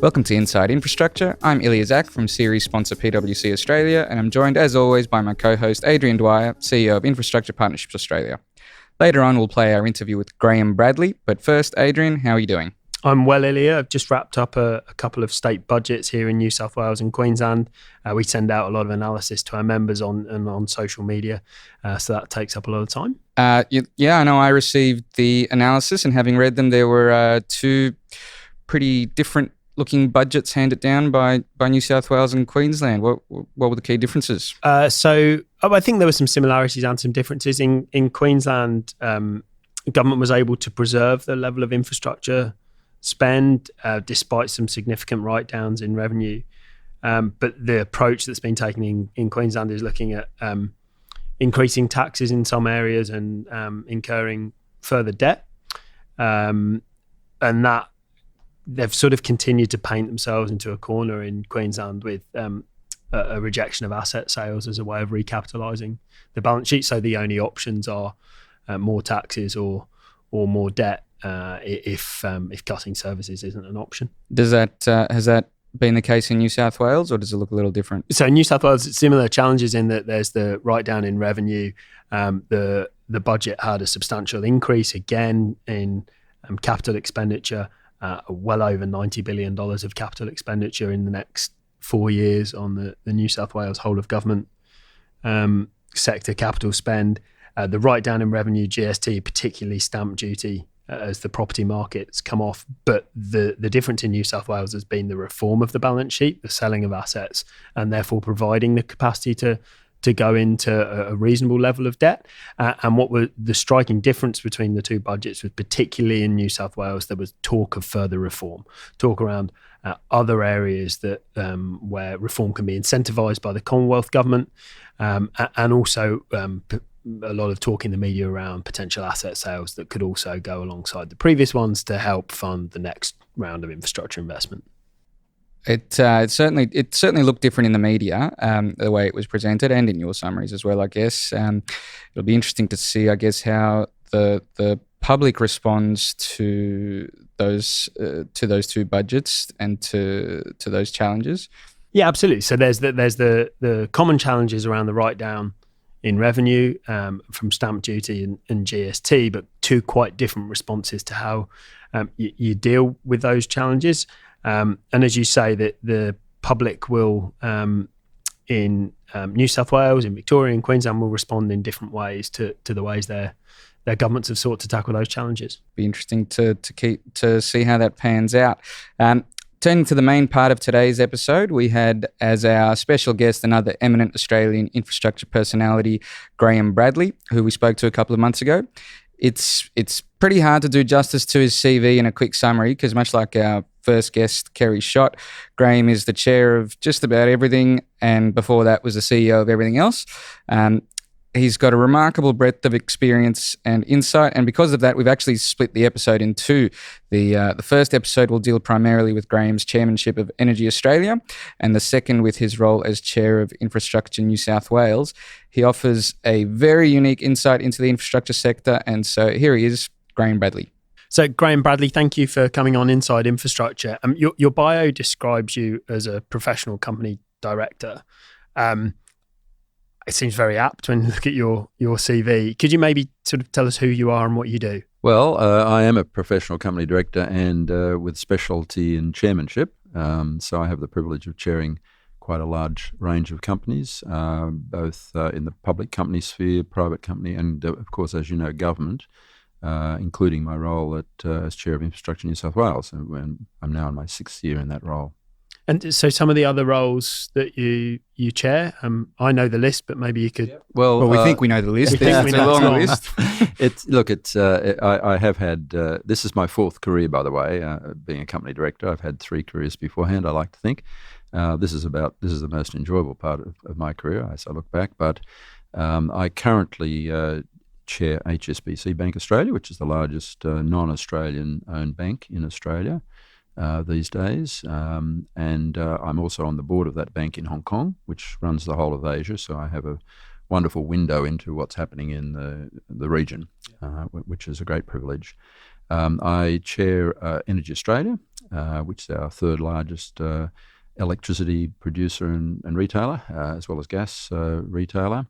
Welcome to Inside Infrastructure. I'm Ilya Zak from series sponsor PwC Australia, and I'm joined as always by my co-host Adrian Dwyer, CEO of Infrastructure Partnerships Australia. Later on, we'll play our interview with Graham Bradley, but first, Adrian, how are you doing? I'm well, Ilya. I've just wrapped up a couple of state budgets here in New South Wales and Queensland. We send out a lot of analysis to our members on social media, so that takes up a lot of time. Yeah, I know I received the analysis, and having read them, there were two pretty different looking budgets handed down by New South Wales and Queensland. What were the key differences? So I think there were some similarities and some differences. In Queensland, government was able to preserve the level of infrastructure spend despite some significant write-downs in revenue. But the approach that's been taken in Queensland is looking at increasing taxes in some areas and incurring further debt. And that they've sort of continued to paint themselves into a corner in Queensland with a rejection of asset sales as a way of recapitalising the balance sheet. So the only options are more taxes or more debt if cutting services isn't an option. Has that been the case in New South Wales, or does it look a little different? So in New South Wales, similar challenges in that there's the write down in revenue. The budget had a substantial increase again in capital expenditure. Well over $90 billion of capital expenditure in the next 4 years on the New South Wales whole of government sector capital spend. The write down in revenue, GST, particularly stamp duty, as the property markets come off. But the difference in New South Wales has been the reform of the balance sheet, the selling of assets, and therefore providing the capacity to go into a reasonable level of debt. And what were the striking difference between the two budgets was, particularly in New South Wales, there was talk of further reform, talk around other areas that where reform can be incentivised by the Commonwealth government, and also a lot of talk in the media around potential asset sales that could also go alongside the previous ones to help fund the next round of infrastructure investment. It certainly looked different in the media, the way it was presented, and in your summaries as well, I guess. It'll be interesting to see, I guess, how the public responds to those two budgets and to those challenges. Yeah, absolutely. So there's the common challenges around the write down in revenue from stamp duty and GST, but two quite different responses to how you deal with those challenges. And as you say, that the public will, in New South Wales, in Victoria, and Queensland, will respond in different ways to the ways their governments have sought to tackle those challenges. Be interesting to see how that pans out. Turning to the main part of today's episode, we had as our special guest another eminent Australian infrastructure personality, Graham Bradley, who we spoke to a couple of months ago. It's pretty hard to do justice to his CV in a quick summary because, much like our first guest, Kerry Schott, Graham is the chair of just about everything, and before that was the CEO of everything else. He's got a remarkable breadth of experience and insight, and because of that, we've actually split the episode in two. The first episode will deal primarily with Graham's chairmanship of Energy Australia, and the second with his role as chair of Infrastructure New South Wales. He offers a very unique insight into the infrastructure sector, and so here he is, Graham Bradley. So Graham Bradley, thank you for coming on Inside Infrastructure. Your bio describes you as a professional company director. It seems very apt when you look at your CV. Could you maybe sort of tell us who you are and what you do? Well, I am a professional company director and with specialty in chairmanship. So I have the privilege of chairing quite a large range of companies, both in the public company sphere, private company, and of course, as you know, government, including my role as chair of Infrastructure New South Wales. And I'm now in my 6th year in that role. And so some of the other roles that you chair, I know the list, but maybe you could... Yeah. Well, we think we know the list. It's a long list. I have had, this is my 4th career, by the way, being a company director. I've had 3 careers beforehand, I like to think. This is the most enjoyable part of my career as I look back. But I currently chair HSBC Bank Australia, which is the largest non-Australian owned bank in Australia these days. And I'm also on the board of that bank in Hong Kong, which runs the whole of Asia. So I have a wonderful window into what's happening in the region, which is a great privilege. I chair Energy Australia, which is our third largest electricity producer and retailer, as well as gas retailer.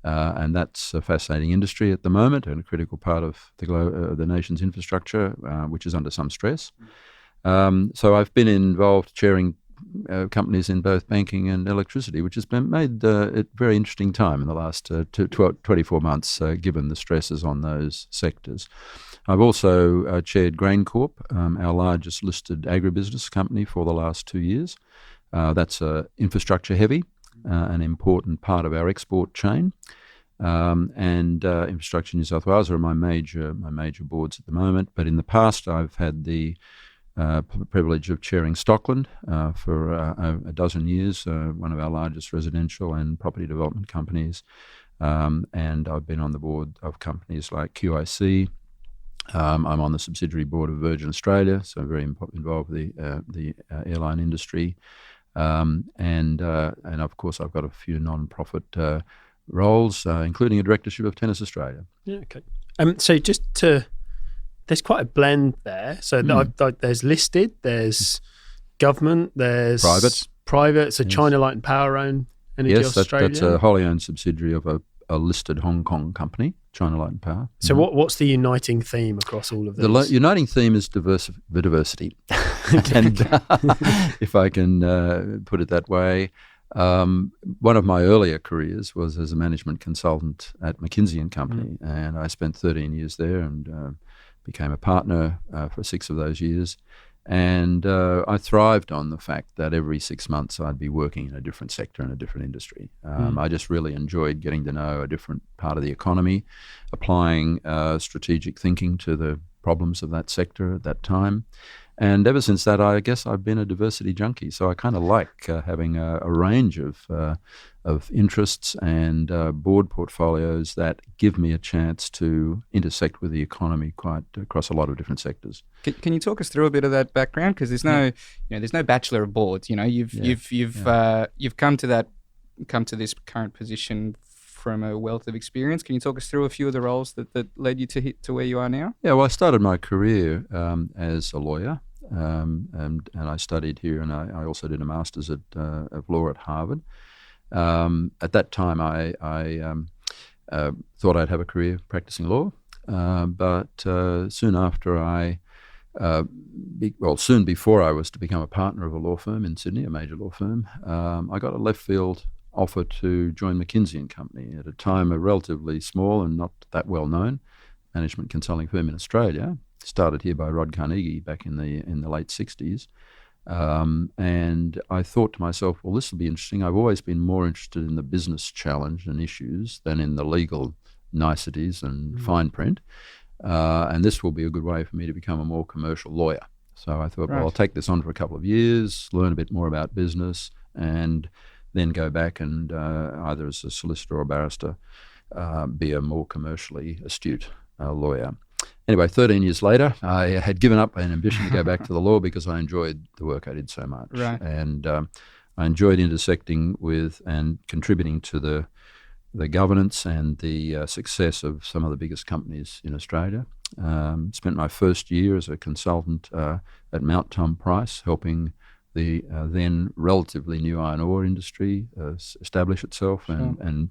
And that's a fascinating industry at the moment and a critical part of the nation's infrastructure, which is under some stress. So I've been involved chairing companies in both banking and electricity, which has been made a very interesting time in the last 24 months, given the stresses on those sectors. I've also chaired GrainCorp, our largest listed agribusiness company, for the last 2 years. That's infrastructure heavy, an important part of our export chain. And Infrastructure New South Wales are my major boards at the moment. But in the past, I've had the privilege of chairing Stockland for a dozen years, one of our largest residential and property development companies. And I've been on the board of companies like QIC. I'm on the subsidiary board of Virgin Australia, so very involved with the airline industry. And of course, I've got a few non-profit roles, including a directorship of Tennis Australia. Yeah, okay. So there's quite a blend there. So there's listed, there's government, there's private. So yes. China Light and Power own Energy Australia. Yes, that's a wholly owned subsidiary of a listed Hong Kong company, China Light and Power. So what's the uniting theme across all of these? The uniting theme is diversity. And if I can put it that way, one of my earlier careers was as a management consultant at McKinsey & Company, and I spent 13 years there and became a partner for 6 of those years. And I thrived on the fact that every 6 months I'd be working in a different sector and a different industry. I just really enjoyed getting to know a different part of the economy, applying strategic thinking to the problems of that sector at that time. And ever since that, I guess I've been a diversity junkie. So I kind of like having a range of interests and board portfolios that give me a chance to intersect with the economy quite across a lot of different sectors. Can you talk us through a bit of that background? Because there's no bachelor of boards. You've come to this current position from a wealth of experience. Can you talk us through a few of the roles that led you to where you are now? Yeah, well, I started my career as a lawyer, and I studied here, and I also did a master's of law at Harvard. At that time, I thought I'd have a career practicing law, but soon after soon before I was to become a partner of a law firm in Sydney, a major law firm, I got a left field offer to join McKinsey & Company, at a time a relatively small and not that well known management consulting firm in Australia, started here by Rod Carnegie back in the late 60s. And I thought to myself, well, this will be interesting. I've always been more interested in the business challenge and issues than in the legal niceties and fine print. And this will be a good way for me to become a more commercial lawyer. So I thought, well, I'll take this on for a couple of years, learn a bit more about business, and then go back and either as a solicitor or barrister be a more commercially astute lawyer. Anyway, 13 years later, I had given up an ambition to go back to the law because I enjoyed the work I did so much. Right. And I enjoyed intersecting with and contributing to the governance and the success of some of the biggest companies in Australia. Spent my first year as a consultant at Mount Tom Price, helping the then relatively new iron ore industry establish itself and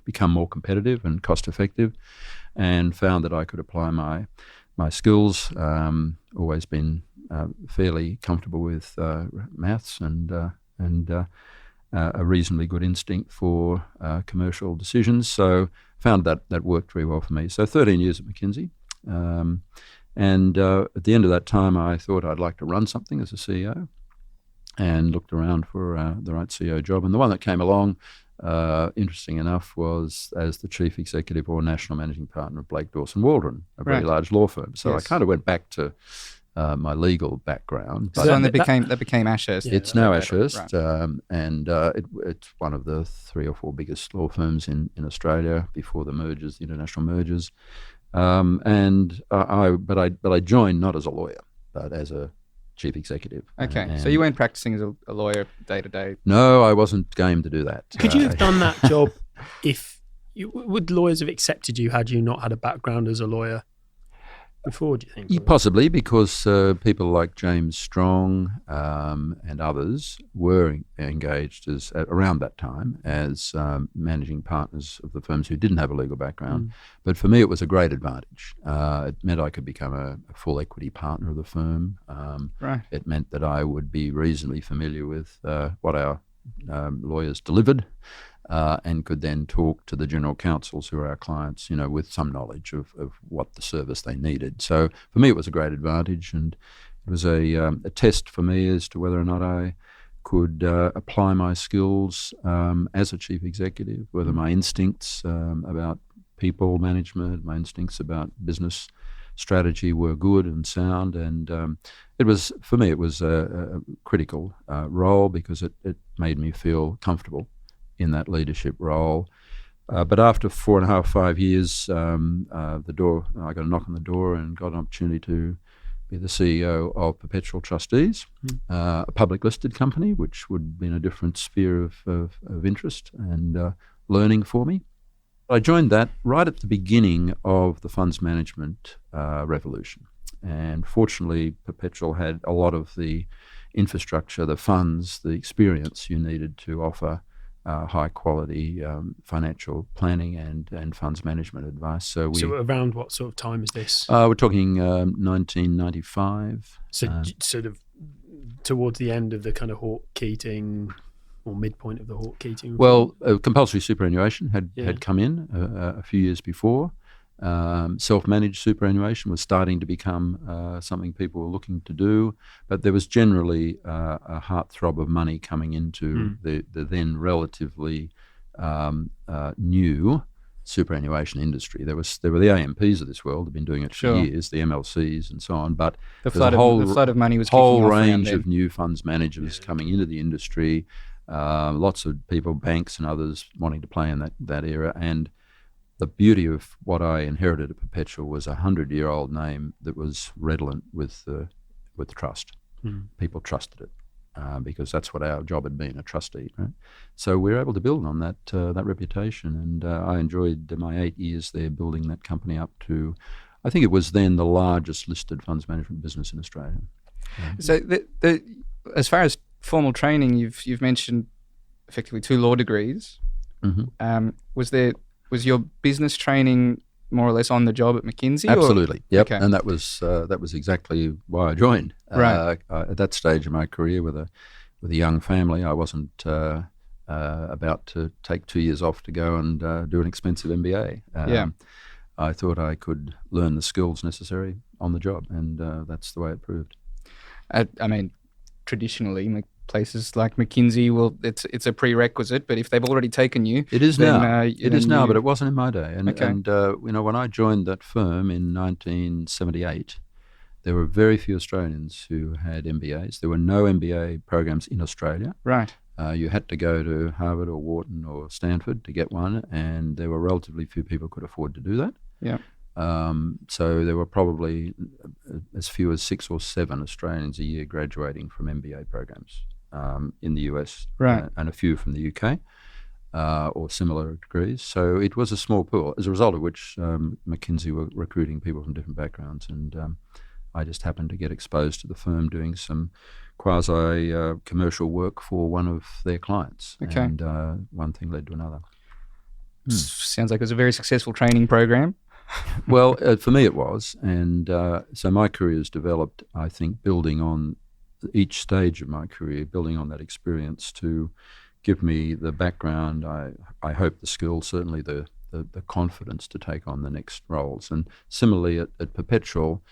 become more competitive and cost effective, and found that I could apply my skills. Always been fairly comfortable with maths and a reasonably good instinct for commercial decisions. So found that worked very well for me. So 13 years at McKinsey. And at the end of that time, I thought I'd like to run something as a CEO, and looked around for the right CEO job. And the one that came along, interesting enough, was as the chief executive or national managing partner of Blake Dawson Waldron, a very large law firm. So I kind of went back to my legal background. So then that became Ashurst. It's now Ashurst, and it's one of the 3 or 4 biggest law firms in Australia before the mergers, the international mergers. But I joined not as a lawyer, but as a chief executive. Okay, so you weren't practicing as a lawyer day to day? No, I wasn't game to do that. Could you have done that job would lawyers have accepted you had you not had a background as a lawyer? before, do you think? Possibly because people like James Strong and others were engaged around that time as managing partners of the firms who didn't have a legal background. But for me, it was a great advantage. It meant I could become a full equity partner of the firm. Right. It meant that I would be reasonably familiar with what our lawyers delivered. And could then talk to the general counsels who are our clients, with some knowledge of what the service they needed. So for me, it was a great advantage, and it was a test for me as to whether or not I could apply my skills as a chief executive, whether my instincts about people management, my instincts about business strategy were good and sound. And it was a critical role because it made me feel comfortable in that leadership role. But after 4.5, 5 years, I got a knock on the door and got an opportunity to be the CEO of Perpetual Trustees, a public listed company, which would have been a different sphere of interest and learning for me. I joined that right at the beginning of the funds management revolution. And fortunately, Perpetual had a lot of the infrastructure, the funds, the experience you needed to offer high quality financial planning and funds management advice. So around what sort of time is this? We're talking 1995. So sort of towards the end of the kind of Hawke-Keating, or midpoint of the Hawke-Keating. Well, compulsory superannuation had come in a few years before. Self-managed superannuation was starting to become something people were looking to do, but there was generally a heartthrob of money coming into the then relatively new superannuation industry. There were the AMPs of this world, had been doing it for years, the MLCs and so on, but the flood of money was kicking off whole range of new funds managers coming into the industry, lots of people, banks and others wanting to play in that era. And the beauty of what I inherited at Perpetual was a 100-year-old name that was redolent with the trust. People trusted it because that's what our job had been, a trustee. Right? So we were able to build on that reputation, and I enjoyed my 8 years there building that company up to, I think it was then the largest listed funds management business in Australia. So as far as formal training, you've mentioned effectively 2 law degrees. Was your business training more or less on the job at McKinsey? Absolutely, yep. Okay. And that was exactly why I joined. Right. At that stage of my career, with a young family, I wasn't about to take 2 years off to go and do an expensive MBA. I thought I could learn the skills necessary on the job, and that's the way it proved. I mean, traditionally, places like McKinsey, it's a prerequisite, but if they've already taken you, it is then, now. It is now, but it wasn't in my day. And okay. When I joined that firm in 1978, there were very few Australians who had MBAs. There were no MBA programs in Australia. Right. You had to go to Harvard or Wharton or Stanford to get one, and there were relatively few people who could afford to do that. Yeah. So there were probably as few as 6 or 7 Australians a year graduating from MBA programs in the US, right. And a few from the UK or similar degrees. So it was a small pool, as a result of which McKinsey were recruiting people from different backgrounds, and I just happened to get exposed to the firm doing some quasi-commercial work for one of their clients, okay. And one thing led to another. Sounds like it was a very successful training program. Well, for me it was, and so my career has developed, I think, building on each stage of my career, building on that experience to give me the background, I hope the skills, certainly the confidence to take on the next roles. And similarly at Perpetual,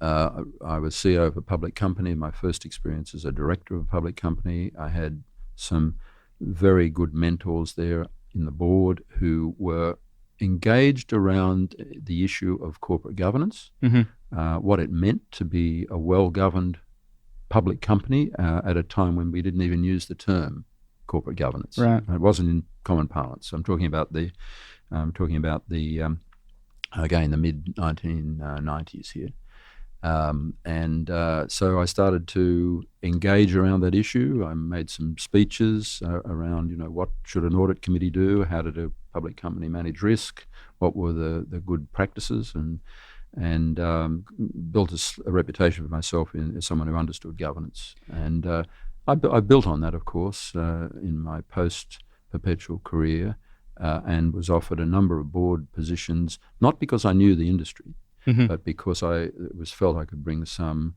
I was CEO of a public company. My first experience as a director of a public company, I had some very good mentors there in the board who were engaged around the issue of corporate governance, what it meant to be a well-governed public company at a time when we didn't even use the term corporate governance. Right. It wasn't in common parlance. I'm talking about the again, the mid-1990s here. So I started to engage around that issue. I made some speeches around, what should an audit committee do? How did a public company manage risk? What were the good practices? And and built a reputation for myself as someone who understood governance. And I built on that, of course, in my post-perpetual career, and was offered a number of board positions, not because I knew the industry, but because it was felt I could bring some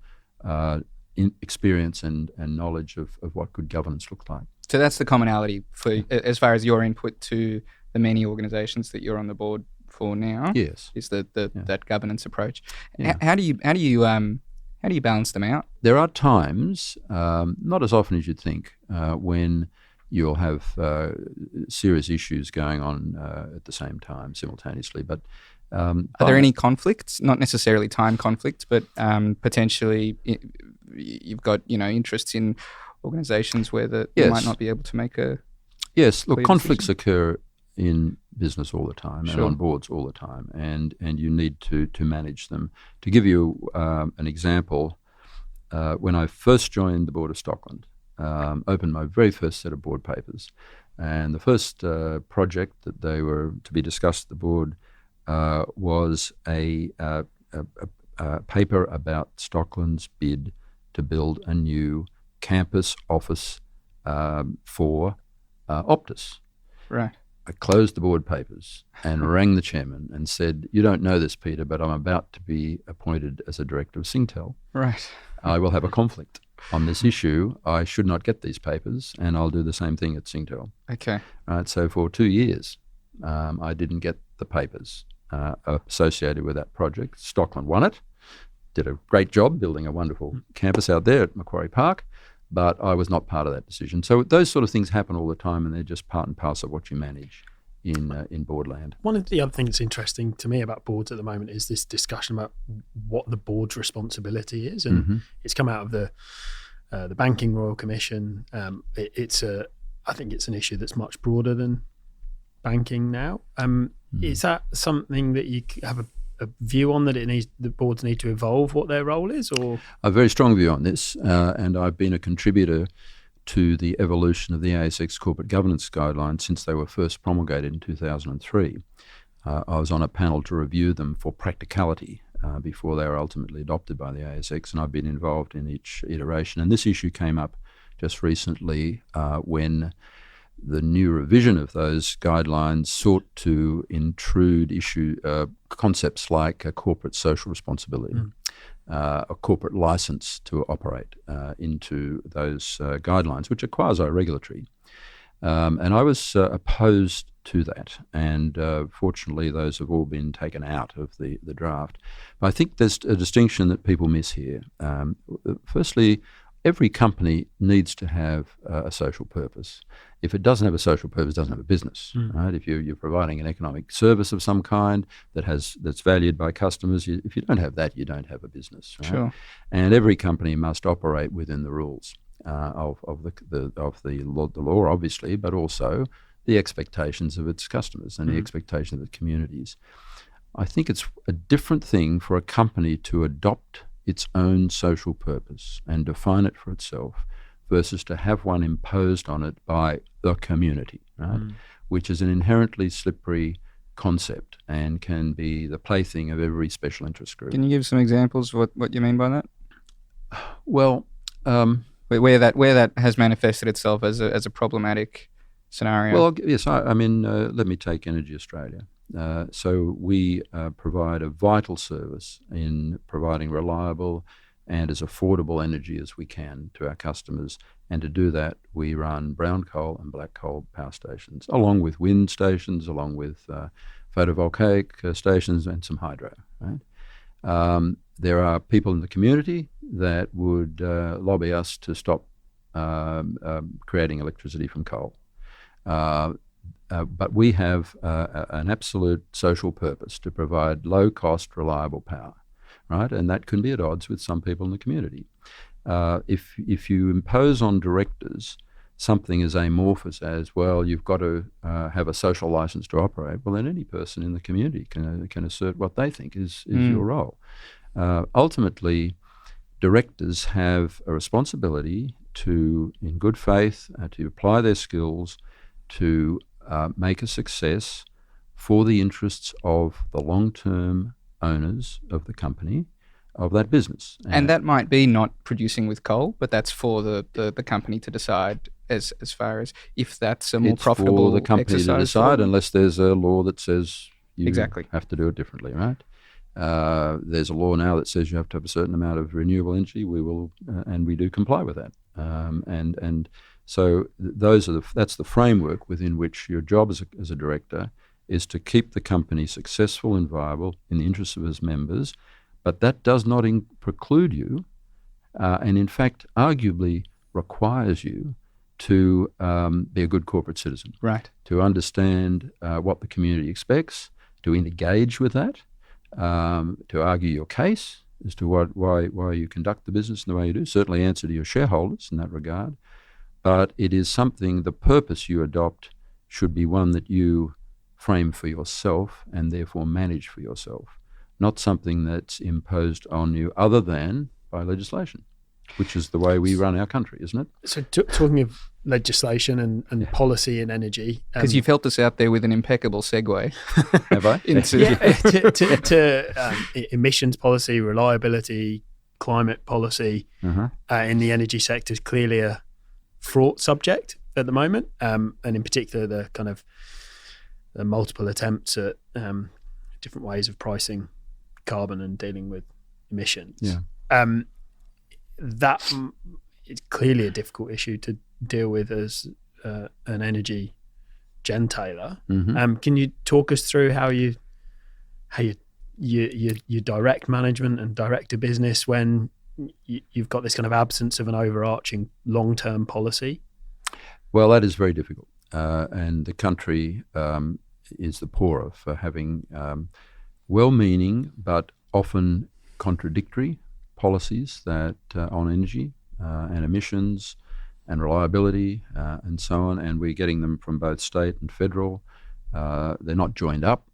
experience and knowledge of what good governance looked like. So that's the commonality for as far as your input to the many organisations that you're on the board for now. Yes, is that governance approach. Yeah. How do you balance them out? There are times, not as often as you'd think, when you'll have serious issues going on at the same time, simultaneously. But are there any conflicts? Not necessarily time conflicts, but potentially you've got interests in organisations where you might not be able to make a yes. Look, clear conflicts decision? occur in business all the time and Sure. on boards all the time, and you need to manage them. To give you an example, when I first joined the board of Stockland, opened my very first set of board papers, and the first project that they were to be discussed at the board was a paper about Stockland's bid to build a new campus office for Optus. right. I closed the board papers and rang the chairman and said, "You don't know this, Peter, but I'm about to be appointed as a director of Singtel. Right. I will have a conflict on this issue. I should not get these papers, and I'll do the same thing at Singtel." Okay. Right. So for 2 years, I didn't get the papers associated with that project. Stockland won it, did a great job building a wonderful campus out there at Macquarie Park, but I was not part of that decision. So those sort of things happen all the time, and they're just part and parcel of what you manage in board land. One of the other things that's interesting to me about boards at the moment is this discussion about what the board's responsibility is, and it's come out of the Banking Royal Commission. I think it's an issue that's much broader than banking now. Is that something that you have a view on, that the boards need to evolve what their role is, or A very strong view on this, and I've been a contributor to the evolution of the ASX corporate governance guidelines since they were first promulgated in 2003. I was on a panel to review them for practicality before they were ultimately adopted by the ASX, and I've been involved in each iteration. And this issue came up just recently when the new revision of those guidelines sought to intrude concepts like a corporate social responsibility, a corporate license to operate into those guidelines, which are quasi-regulatory. And I was opposed to that, and fortunately those have all been taken out of the draft. But I think there's a distinction that people miss here. Firstly, every company needs to have a social purpose. If it doesn't have a social purpose, it doesn't have a business, right? If you're providing an economic service of some kind that's valued by customers, if you don't have that, you don't have a business, right? Sure. And every company must operate within the rules of the law, obviously, but also the expectations of its customers and the expectations of its communities. I think it's a different thing for a company to adopt its own social purpose and define it for itself versus to have one imposed on it by the community, right? Which is an inherently slippery concept and can be the plaything of every special interest group. Can you give some examples of what you mean by that? Well, Where that has manifested itself as a problematic scenario? well, yes, I mean, let me take Energy Australia. So we provide a vital service in providing reliable and as affordable energy as we can to our customers. And to do that, we run brown coal and black coal power stations, along with wind stations, along with photovoltaic stations and some hydro. Right? There are people in the community that would lobby us to stop creating electricity from coal. But we have an absolute social purpose to provide low-cost, reliable power, right? And that can be at odds with some people in the community. If you impose on directors something as amorphous as, well, you've got to have a social license to operate, well, then any person in the community can assert what they think is your role. Ultimately, directors have a responsibility to, in good faith, to apply their skills to make a success for the interests of the long-term owners of the company, of that business. And that might be not producing with coal, but that's for the company to decide as far as if that's a more it's profitable for the company to exercise for decide, them. unless there's a law that says you Exactly. have to do it differently, right? There's a law now that says you have to have a certain amount of renewable energy. We will, and we do comply with that. And so that's the framework within which your job as a director is to keep the company successful and viable in the interests of its members. But that does not preclude you, and in fact, arguably requires you to be a good corporate citizen. Right. To understand what the community expects, to engage with that, to argue your case as to why you conduct the business in the way you do. Certainly answer to your shareholders in that regard. But it is something, the purpose you adopt should be one that you frame for yourself and therefore manage for yourself. Not something that's imposed on you other than by legislation, which is the way we run our country, isn't it? So talking of legislation and policy and energy, Because you've helped us out there with an impeccable segue. Have I? to emissions policy, reliability, climate policy in the energy sector is clearly a fraught subject at the moment, and in particular the kind of the multiple attempts at different ways of pricing carbon and dealing with emissions. Yeah. That is clearly a difficult issue to deal with as an energy gentailer. Can you talk us through how you direct management and direct a business when you've got this kind of absence of an overarching long-term policy? Well, that is very difficult, and the country is the poorer for having well-meaning but often contradictory policies that on energy and emissions and reliability and so on, and we're getting them from both state and federal. They're not joined up.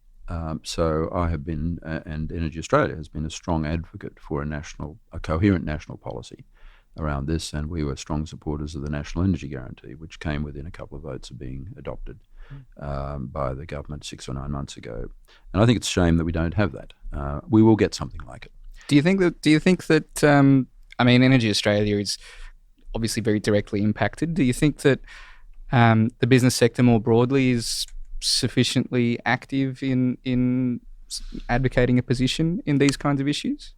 So I have been, and Energy Australia has been a strong advocate for a coherent national policy around this, and we were strong supporters of the National Energy Guarantee, which came within a couple of votes of being adopted by the government 6 or 9 months ago. And I think it's a shame that we don't have that. We will get something like it. Do you think that Energy Australia is obviously very directly impacted. Do you think that the business sector more broadly is sufficiently active in advocating a position in these kinds of issues?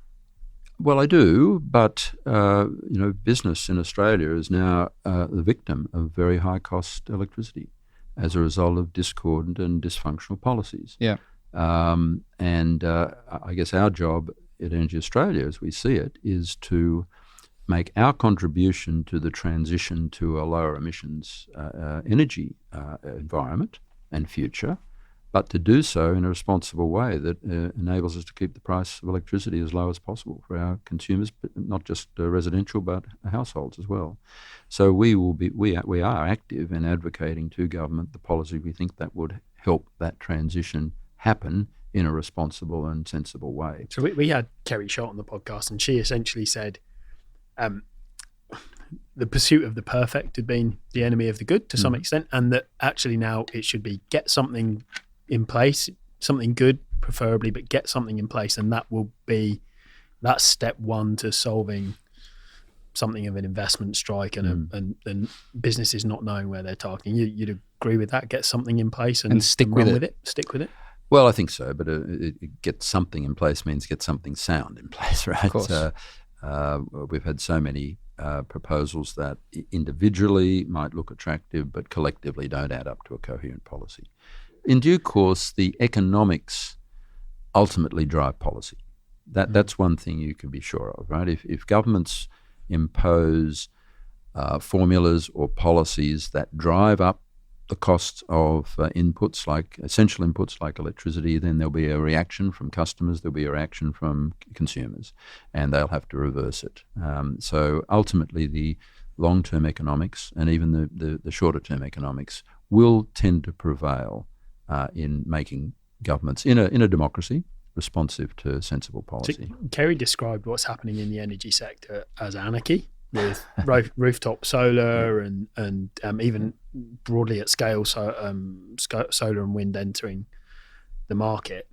Well, I do, but business in Australia is now the victim of very high-cost electricity as a result of discordant and dysfunctional policies. Yeah. I guess our job at Energy Australia, as we see it, is to make our contribution to the transition to a lower emissions energy environment and future, but to do so in a responsible way that enables us to keep the price of electricity as low as possible for our consumers, but not just residential, but households as well. So we are active in advocating to government the policy we think that would help that transition happen in a responsible and sensible way. So we had Kerry Schott on the podcast, and she essentially said the pursuit of the perfect had been the enemy of the good to some extent, and that actually now it should be get something in place, something good preferably, but get something in place, and that's step one to solving something of an investment strike and businesses not knowing where they're targeting. You'd agree with that? Get something in place and stick with it. Stick with it. Well, I think so, but get something in place means get something sound in place, right? Of course. We've had so many proposals that individually might look attractive, but collectively don't add up to a coherent policy. In due course, the economics ultimately drive policy. That's one thing you can be sure of, right? If governments impose formulas or policies that drive up the costs of inputs, like essential inputs like electricity, then there'll be a reaction from customers, there'll be a reaction from consumers, and they'll have to reverse it. So ultimately, the long-term economics and even the shorter-term economics will tend to prevail in making governments in a democracy responsive to sensible policy. So Kerry described what's happening in the energy sector as anarchy, with rooftop solar and even broadly at scale, solar and wind entering the market.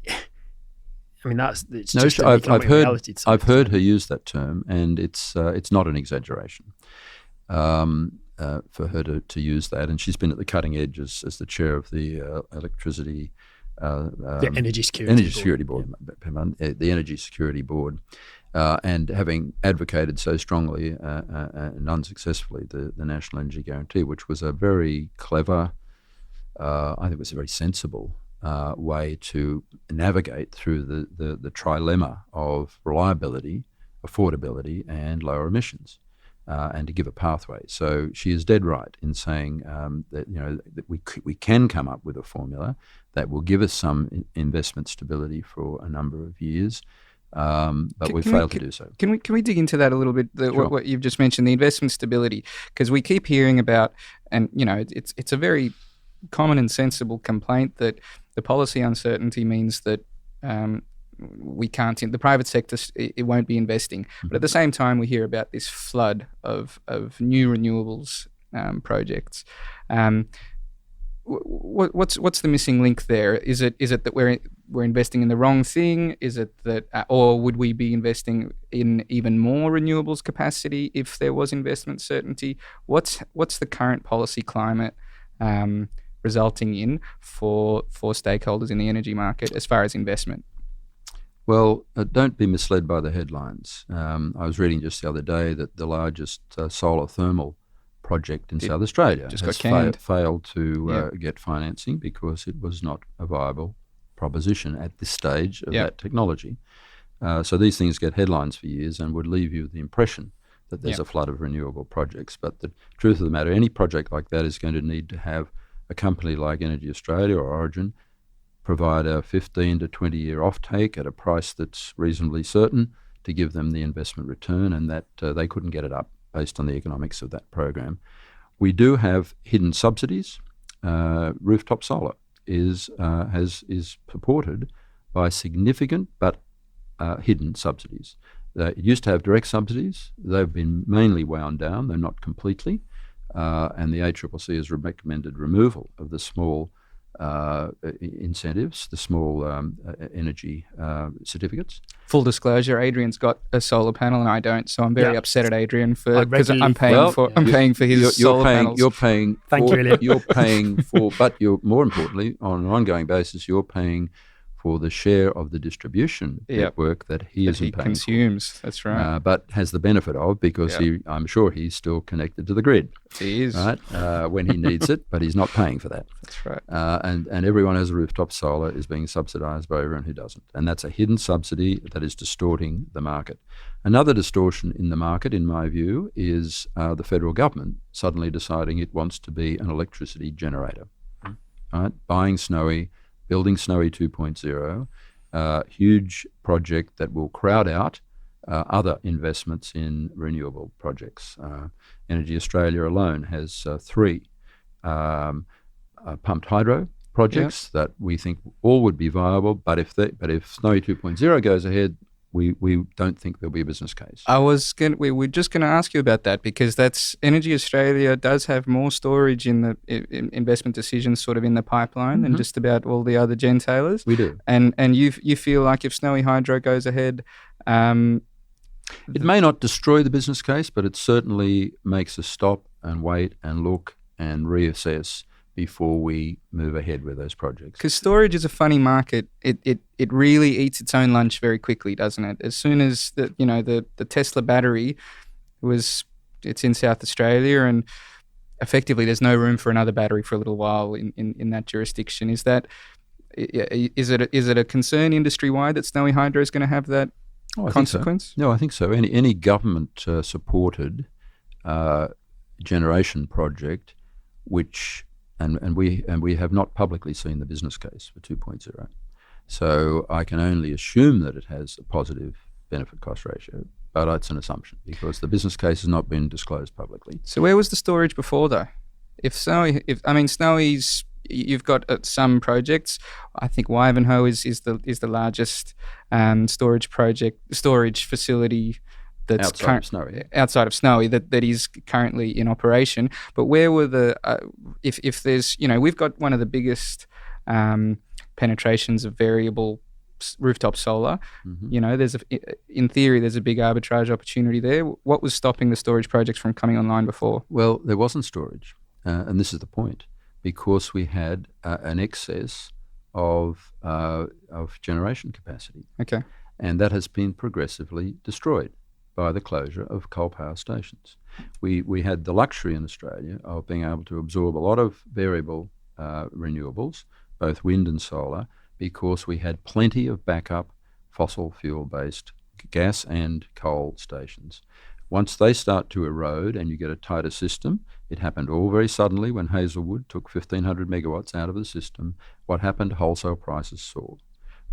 I mean, it's No, just an I've economic heard reality to some I've heard extent. her use that term, and it's not an exaggeration for her to use that. And she's been at the cutting edge as the chair of the electricity. The Energy Security Energy Board. Security Board, the Energy Security Board, and having advocated so strongly and unsuccessfully the National Energy Guarantee, which was a very clever, I think it was a very sensible way to navigate through the trilemma of reliability, affordability, and lower emissions. And to give a pathway. So she is dead right in saying that that we can come up with a formula that will give us some investment stability for a number of years, but we failed to do so. Can we dig into that a little bit? Sure. What you've just mentioned, the investment stability, because we keep hearing about, and it's a very common and sensible complaint that the policy uncertainty means that we can't, the private sector, it won't be investing. But at the same time, we hear about this flood of new renewables projects. What's the missing link there? Is it that we're investing in the wrong thing? Is it that, or would we be investing in even more renewables capacity if there was investment certainty? What's the current policy climate resulting in for stakeholders in the energy market as far as investment? Well, don't be misled by the headlines. I was reading just the other day that the largest solar thermal project in South Australia just has got canned. failed to get financing because it was not a viable proposition at this stage of that technology. So these things get headlines for years and would leave you with the impression that there's a flood of renewable projects. But the truth of the matter, any project like that is going to need to have a company like Energy Australia or Origin provide a 15 to 20 year offtake at a price that's reasonably certain to give them the investment return, and that they couldn't get it up based on the economics of that program. We do have hidden subsidies. Rooftop solar is supported by significant but hidden subsidies. It used to have direct subsidies. They've been mainly wound down. They're not completely. And the ACCC has recommended removal of the small incentives, the small energy certificates. Full disclosure, Adrian's got a solar panel and I don't, so I'm very upset at Adrian because I'm paying for his solar panels. You're paying. Thank you, Elliot. You're paying for, but you're more importantly, on an ongoing basis, you're paying for the share of the distribution network that he isn't paying consumes. For. That's right. But has the benefit of, because I'm sure he's still connected to the grid. He is. Right? When he needs it, but he's not paying for that. That's right. And everyone who has a rooftop solar is being subsidised by everyone who doesn't. And that's a hidden subsidy that is distorting the market. Another distortion in the market, in my view, is the federal government suddenly deciding it wants to be an electricity generator. Right? Buying Snowy, building Snowy 2.0, huge project that will crowd out other investments in renewable projects. Energy Australia alone has 3 pumped hydro projects that we think all would be viable, but if Snowy 2.0 goes ahead, we don't think there'll be a business case. We were just going to ask you about that, because that's Energy Australia does have more storage in the investment decisions sort of in the pipeline than just about all the other gentailers. We do. And you feel like if Snowy Hydro goes ahead, it may not destroy the business case, but it certainly makes us stop and wait and look and reassess before we move ahead with those projects. Because storage is a funny market. It really eats its own lunch very quickly, doesn't it? As soon as the Tesla battery it's in South Australia, and effectively there's no room for another battery for a little while in that jurisdiction. Is it a concern industry wide that Snowy Hydro is going to have that consequence? No, I think so. Any government supported generation project which and we have not publicly seen the business case for 2.0. So I can only assume that it has a positive benefit cost ratio, but it's an assumption because the business case has not been disclosed publicly. So where was the storage before though? Snowy's, you've got some projects. I think Wivenhoe is the largest storage facility that's outside of Snowy that is currently in operation. But where were if there's we've got one of the biggest penetrations of variable rooftop solar. Mhm. You know, in theory, there's a big arbitrage opportunity there. What was stopping the storage projects from coming online before? Well, there wasn't storage, and this is the point, because we had an excess of generation capacity, Okay. and that has been progressively destroyed by the closure of coal power stations. We had the luxury in Australia of being able to absorb a lot of variable renewables, both wind and solar, because we had plenty of backup fossil fuel-based gas and coal stations. Once they start to erode and you get a tighter system, it happened all very suddenly when Hazelwood took 1,500 megawatts out of the system. What happened? Wholesale prices soared.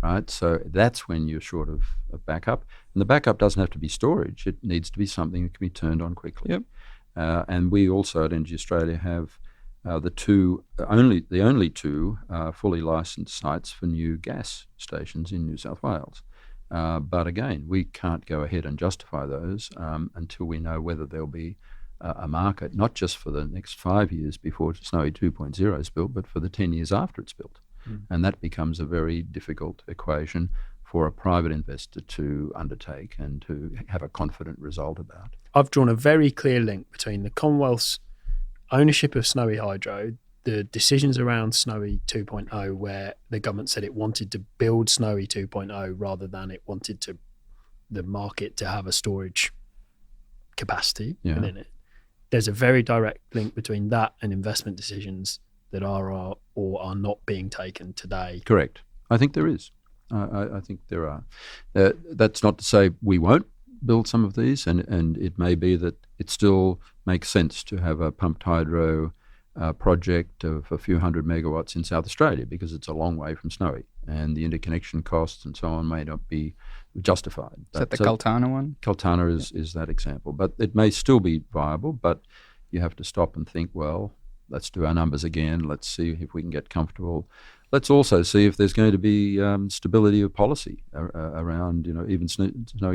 Right, so that's when you're short of backup, and the backup doesn't have to be storage. It needs to be something that can be turned on quickly. Yep. And we also at Energy Australia have the only two fully licensed sites for new gas stations in New South Wales. But again, we can't go ahead and justify those until we know whether there'll be a market, not just for the next 5 years before Snowy 2.0 is built, but for the 10 years after it's built. And that becomes a very difficult equation for a private investor to undertake and to have a confident result about. I've drawn a very clear link between the Commonwealth's ownership of Snowy Hydro, the decisions around Snowy 2.0, where the government said it wanted to build Snowy 2.0 rather than it wanted the market to have a storage capacity within it. There's a very direct link between that and investment decisions that are or are not being taken today. Correct. I think there is. I think there are. That's not to say we won't build some of these, and it may be that it still makes sense to have a pumped hydro project of a few hundred megawatts in South Australia because it's a long way from Snowy, and the interconnection costs and so on may not be justified. Is that the Kaltana one? Kaltana is that example, but it may still be viable, but you have to stop and think, well, let's do our numbers again. Let's see if we can get comfortable. Let's also see if there's going to be stability of policy around, even Snowy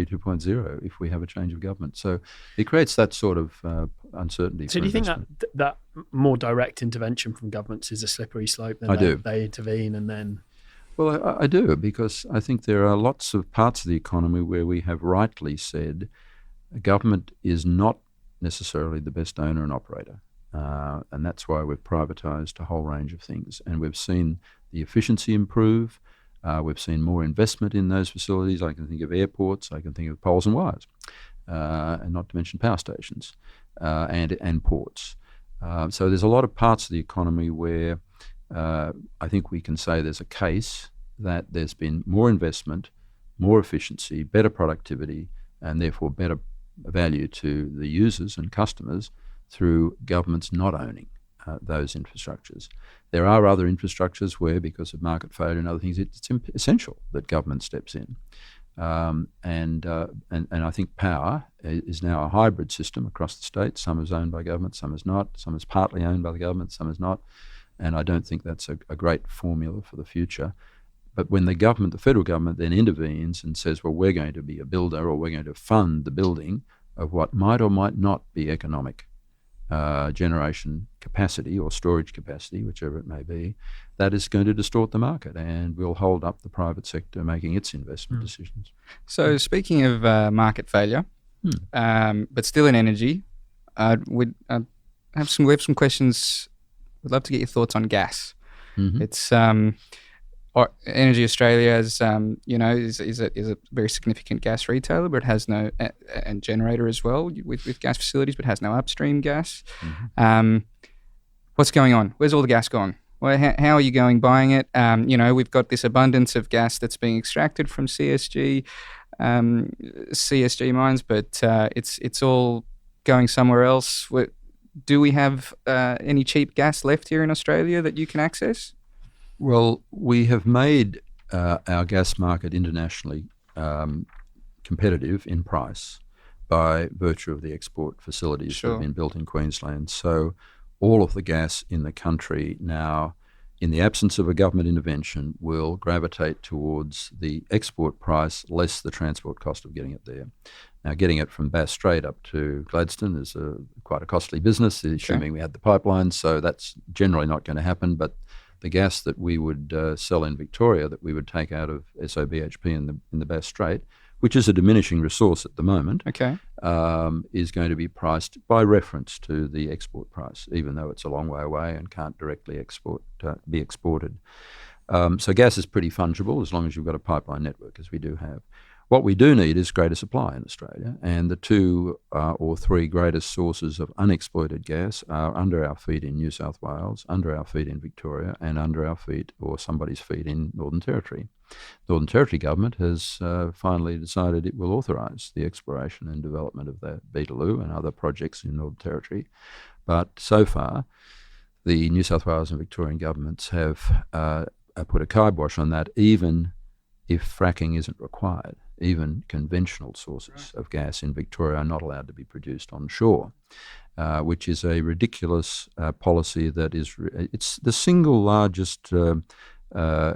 2.0 if we have a change of government. So it creates that sort of uncertainty. So do you think that more direct intervention from governments is a slippery slope? I do. They intervene and then... Well, I do, because I think there are lots of parts of the economy where we have rightly said government is not necessarily the best owner and operator. And that's why we've privatised a whole range of things. And we've seen the efficiency improve. We've seen more investment in those facilities. I can think of airports. I can think of poles and wires, and not to mention power stations and ports. So there's a lot of parts of the economy where I think we can say there's a case that there's been more investment, more efficiency, better productivity, and therefore better value to the users and customers through governments not owning those infrastructures. There are other infrastructures where, because of market failure and other things, it's essential that government steps in. And I think power is now a hybrid system across the state. Some is owned by government, some is not. Some is partly owned by the government, some is not. And I don't think that's a great formula for the future. But when the federal government then intervenes and says, well, we're going to be a builder, or we're going to fund the building of what might or might not be economic generation capacity or storage capacity, whichever it may be, that is going to distort the market and will hold up the private sector making its investment decisions. So speaking of market failure, but still in energy, we have some questions. We'd love to get your thoughts on gas. Mm-hmm. It's Energy Australia is a very significant gas retailer, but it has no and generator as well with gas facilities, but has no upstream gas. Mm-hmm. What's going on? Where's all the gas gone? Well, how are you buying it? We've got this abundance of gas that's being extracted from CSG mines, but it's all going somewhere else. Do we have any cheap gas left here in Australia that you can access? Well, we have made our gas market internationally competitive in price by virtue of the export facilities that have been built in Queensland. So all of the gas in the country now, in the absence of a government intervention, will gravitate towards the export price less the transport cost of getting it there. Now, getting it from Bass Strait up to Gladstone is quite a costly business, assuming we had the pipeline, so that's generally not going to happen, but the gas that we would sell in Victoria, that we would take out of SOBHP in the Bass Strait, which is a diminishing resource at the moment, is going to be priced by reference to the export price, even though it's a long way away and can't directly be exported. So gas is pretty fungible as long as you've got a pipeline network, as we do have. What we do need is greater supply in Australia, and the two or three greatest sources of unexploited gas are under our feet in New South Wales, under our feet in Victoria, and under our feet or somebody's feet in Northern Territory. Northern Territory government has finally decided it will authorise the exploration and development of the Beetaloo and other projects in Northern Territory, but so far the New South Wales and Victorian governments have put a kibosh on that, even if fracking isn't required. Even conventional sources of gas in Victoria are not allowed to be produced on shore, which is a ridiculous policy that it's the single largest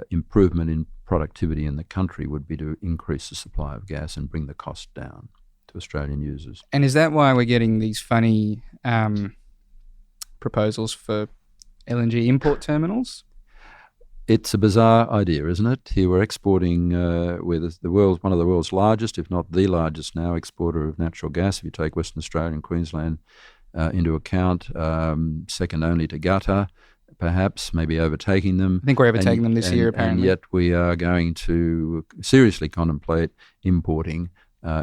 improvement in productivity in the country would be to increase the supply of gas and bring the cost down to Australian users. And is that why we're getting these funny proposals for LNG import terminals? It's a bizarre idea, isn't it? Here we're exporting, we're one of the world's largest, if not the largest now, exporter of natural gas, if you take Western Australia and Queensland into account, second only to Qatar, perhaps, maybe overtaking them. I think we're overtaking them this year, apparently. And yet we are going to seriously contemplate importing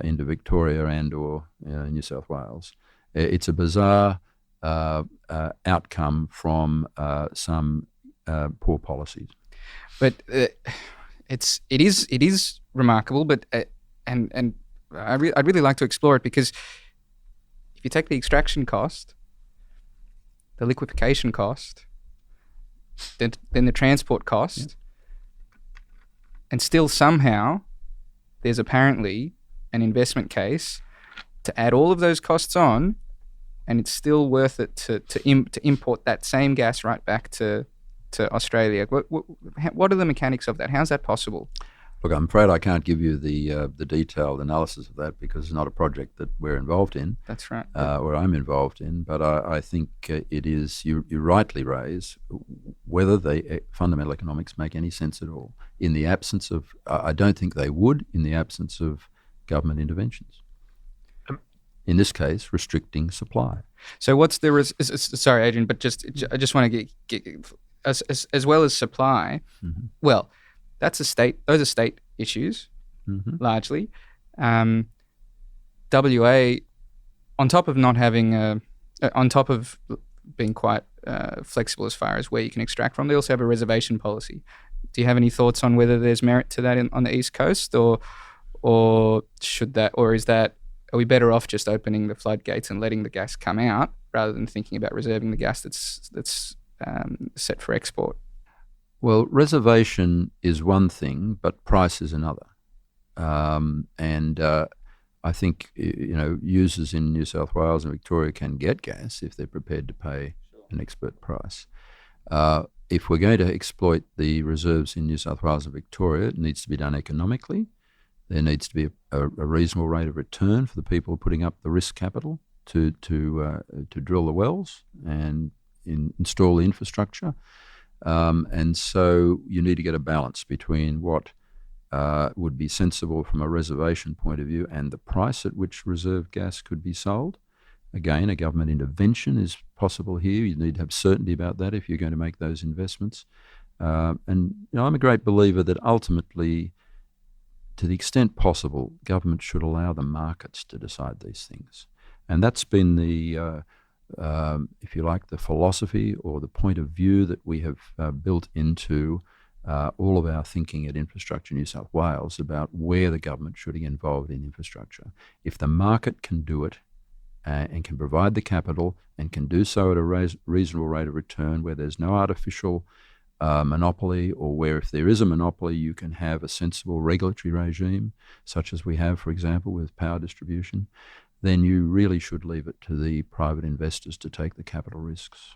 into Victoria and or New South Wales. It's a bizarre outcome from some poor policies, but it is remarkable. But and I'd really like to explore it, because if you take the extraction cost, the liquefaction cost, then the transport cost, and still somehow there's apparently an investment case to add all of those costs on, and it's still worth it to import that same gas right back to Australia. What are the mechanics of that? How's that possible? Look, I'm afraid I can't give you the detailed analysis of that, because it's not a project that we're involved in. That's right. Or I'm involved in. But I think it is, you rightly raise, whether the fundamental economics make any sense at all. In the absence of, I don't think they would, in the absence of government interventions. In this case, restricting supply. So what's the sorry, Adrian, but I just want to get as well as supply. Mm-hmm. Well, those are state issues, largely. WA, on top of not having on top of being quite flexible as far as where you can extract from, they also have a reservation policy. Do you have any thoughts on whether there's merit to that on the East Coast, or should that, or is that, are we better off just opening the floodgates and letting the gas come out rather than thinking about reserving the gas that's set for export? Well, reservation is one thing, but price is another. I think users in New South Wales and Victoria can get gas if they're prepared to pay an expert price. If we're going to exploit the reserves in New South Wales and Victoria, it needs to be done economically. There needs to be a reasonable rate of return for the people putting up the risk capital to drill the wells and install the infrastructure. And so you need to get a balance between what would be sensible from a reservation point of view and the price at which reserve gas could be sold. Again, a government intervention is possible here. You need to have certainty about that if you're going to make those investments. I'm a great believer that ultimately, to the extent possible, government should allow the markets to decide these things. And that's been the, if you like, the philosophy or the point of view that we have built into all of our thinking at Infrastructure New South Wales about where the government should be involved in infrastructure. If the market can do it and can provide the capital and can do so at a reasonable rate of return, where there's no artificial monopoly, or where if there is a monopoly you can have a sensible regulatory regime, such as we have, for example, with power distribution, then you really should leave it to the private investors to take the capital risks.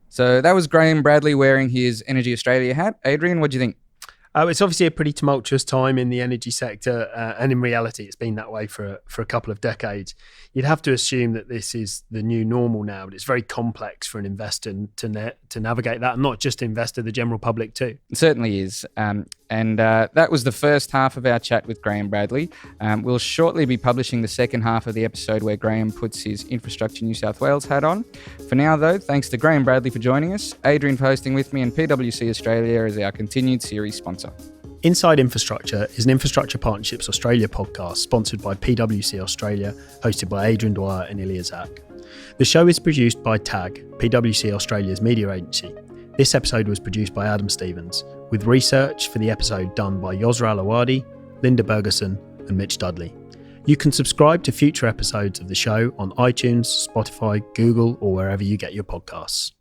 So that was Graham Bradley wearing his Energy Australia hat. Adrian, what do you think? It's obviously a pretty tumultuous time in the energy sector, and in reality, it's been that way for a couple of decades. You'd have to assume that this is the new normal now, but it's very complex for an investor to navigate that, and not just investor, the general public too. It certainly is. And that was the first half of our chat with Graham Bradley. We'll shortly be publishing the second half of the episode where Graham puts his Infrastructure New South Wales hat on. For now, though, thanks to Graham Bradley for joining us, Adrian for hosting with me, and PwC Australia as our continued series sponsor. Inside Infrastructure is an Infrastructure Partnerships Australia podcast sponsored by PwC Australia, hosted by Adrian Dwyer and Ilya Zak. The show is produced by TAG, PwC Australia's media agency. This episode was produced by Adam Stevens, with research for the episode done by Yosra Alawadi, Linda Bergerson, and Mitch Dudley. You can subscribe to future episodes of the show on iTunes, Spotify, Google, or wherever you get your podcasts.